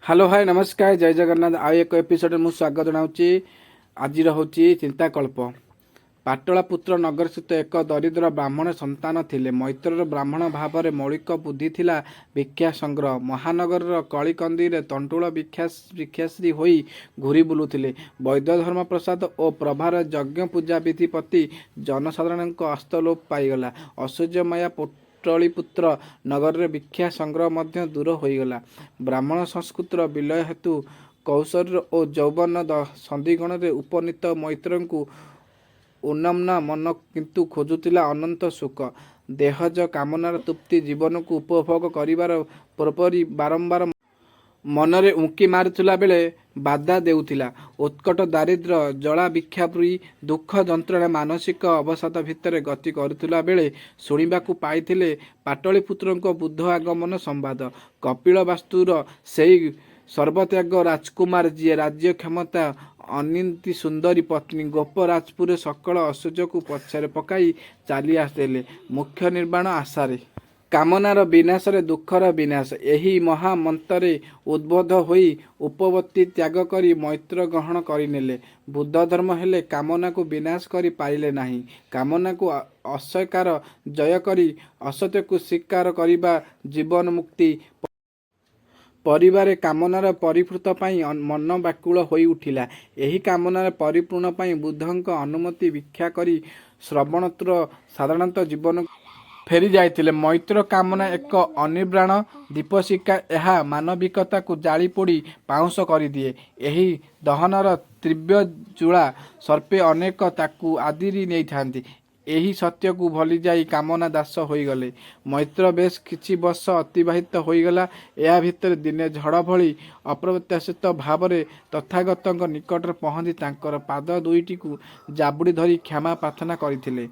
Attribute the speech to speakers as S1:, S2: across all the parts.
S1: Hello hi नमस्कार जय जगन्नाथ आउ एक एपिसोड मु स्वागत जनाऊँगी। आज हूँ चिंताकल्प। पाटला पुत्र नगर स्थित एक दरिद्र ब्राह्मण संतान थिले। मैत्रर ब्राह्मण भाव मौलिक बुद्धि थिला। भिक्षा संग्रह महानगर कलिकंदी तंटुल भिक्षाश्री होई घूरी बुलुथिले। वैद्य धर्म प्रसाद और प्रभार यज्ञ पूजा विधि प्रति जनसाधारण हस्तलोप पाईगला। ऐश्वर्य माया पुत्र नगर भिक्षा संग्रह मध्य दूर होईगला। ब्राह्मण संस्कृतर विलय हेतु कौशल और यौवन संधिगण उपनीत मैत्र को उन्नमना मन किंतु खोजुतिला अनंत सुख। देहज कामनार तृप्ति जीवन को उपभोग करिवार परपरी बारंबार मनरे उंकी मारुला बेले बाधा देउथिला। उत्कट दारिद्र्य जला भिक्षापुरी दुख जंत्रणा मानसिक अवसाद भितर गति करुला बेले शुणिबाकू पाइथिले पाटलिपुत्रଙ୍କ बुद्ध आगमन संवाद। कपिल वास्तुर सेई सर्वत्याग राजकुमार जी राज्य क्षमता अनिंती सुंदरी पत्नी गोपराजपुर सकल ऐश्वर्य को पछारे पकाई चली आसले मुख्य निर्माण आशारे। कामनार विनाश रे दुखर विनाश यही महामंत्रे उद्बोध होई उपवत्ति त्याग करी मैत्र ग्रहण करिनेले। बुद्ध धर्म हेले कामना को विनाश करी पाइले नाही। कामना को अस्वीकार जय करी असत्य को स्वीकार करिबा जीवन मुक्ति। परिवार कामनार परिपूर्त पाई मन व्याकुल होई उठिला। एही कामनार परिपूर्ण पाई बुद्धଙ୍କ अनुमति भिक्षा करी श्रवणत्र साधारणतः जीवन फेरी जाइतिले। मैत्र कामना एक अनिर्बाण दीपशिखा। यह मानविकता को जाली पोड़ी पाउंस करदिए। एही दहनर तीव्र जुड़ा सर्पे अनेक ताकू आदिरी नहीं थांती। यही सत्य को भली जाई कामना दास होईगले। मैत्र बेश किछि वर्ष अतिबाहित होईगला। या भितर दिने झड़ भली अप्रत्याशित भावरे तथागतଙ୍କ निकटरे पहुँची तांकर पाद दुईटी को जाबुड़ी धरी क्षमा प्रार्थना करथिले।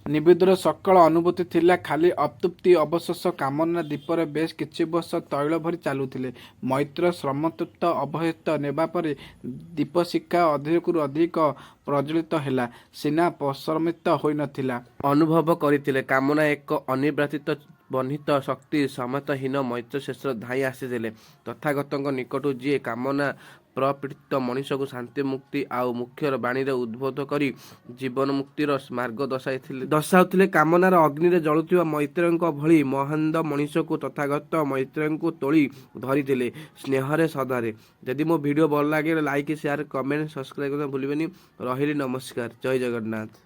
S1: निवेदर सकल अनुभूति थिला खाली अतृप्ति अवशेष। कामना दीपर बेश किछि वर्ष तैल भरी चालुथिले। मैत्र श्रमतृप्त अवहित नेबा परे दीपशिखा अधिकरु अधिक प्रज्वलित हैला सिना प्रशमित होई नथिला। अनुभव करथिले कामना एक अनिर्वाचित बन्हित शक्ति समतहीन। मैत्र शेष धाई आसीथिले तथागतଙ୍କ निकटू जी कामना प्रपीड़ित मनीष को शांति मुक्ति आउ मुख्यर बाणी उद्बोध करी जीवन मुक्तिर मार्ग दर्शाउथिले। कामनार अग्नि रे जलुथिबा मैत्रଙ୍କ भली महानंद मनीष को तथागत मैत्रଙ୍କୁ तोली धरिथिले स्नेहरे सदारे। यदि मो वीडियो भल लागे लाइक शेयर कमेंट सब्सक्राइब करना भूलिबेनी। रहिली नमस्कार जय जगन्नाथ।